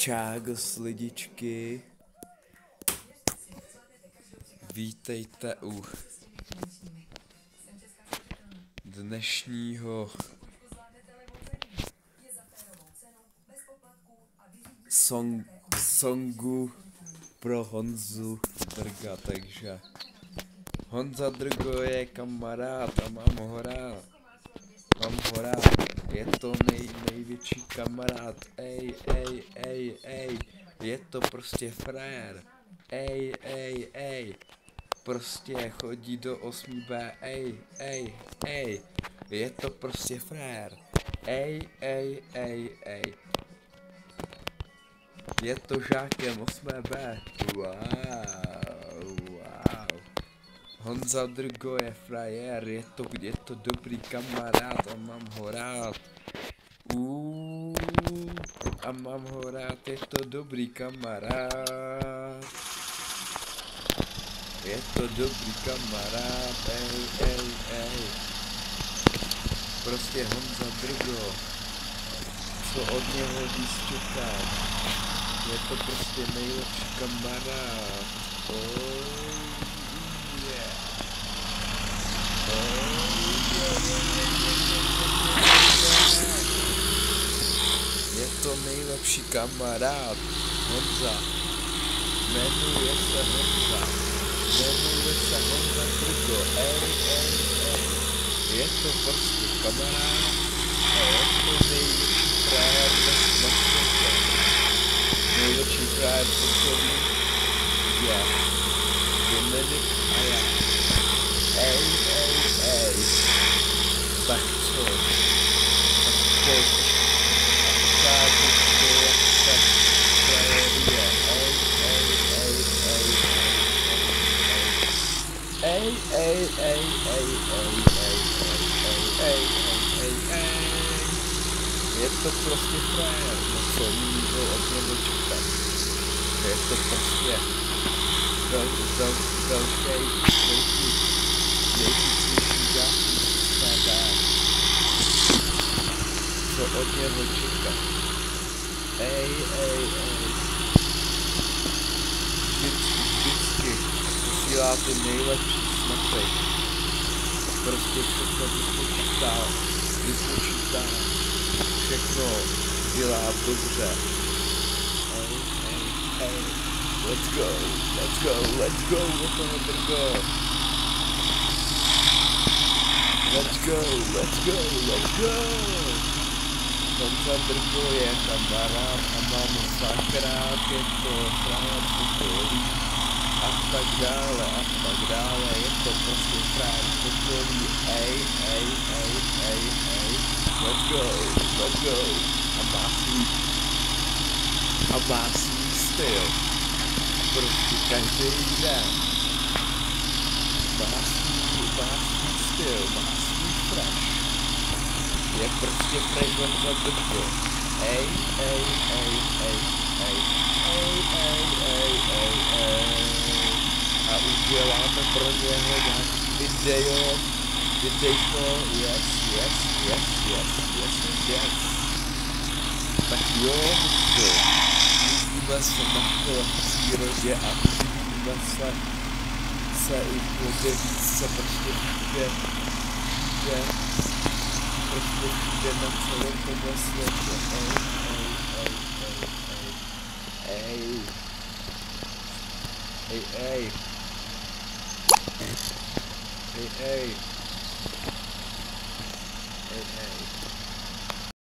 Čágos lidičky, vítejte u dnešního songu pro Honzu Drga, takže Honza Drgo je kamarád a mám ho rád, je to největší kamarád, ej, je to prostě frajer, ej, prostě chodí do 8B, ej, je to prostě frajer, ej, je to žákem 8B, wow. Honza Drgo je frajer, je to dobrý kamarád a mám ho rád. A mám ho rád, je to dobrý kamarád. Je to dobrý kamarád, ej. Prostě Honza Drgo, co od něho víc čekat. Je to prostě nejlepší kamarád. Je to nejlepší kamarád, Honza, jmenuje se Honza Drgo, ej, je to prostě kamarád a je to největší frajer na světě, největší frajer poslední je Dominik a já, ej, tak co, tak teď, je to prostě frajer, no co můžou od něho čekat. Je to prostě velký, nejvícnější žák, co od něho čekat. Ej. Vždycky posílá ty nejlepší snapy. Prostě všechno vypočítá, všechno dělá dobře. Ej, let's go, do toho Drgo. Let's go. Honza Drgo je kamarád a mám ho sakrát, je to frajer pokolí a tak dále, je to prostě frajer pokolí, ej, let's go, a má svůj styl, prostě každý den, má svůj styl, má svůj fresh, je prostě fresh Honza Drgo, ej, a uděláme pro něho nějaký videjko, yes, tak jo, uvidíme se na přírodě a uvidíme se i objeví se prostě všude na celém tomhle světě, ej.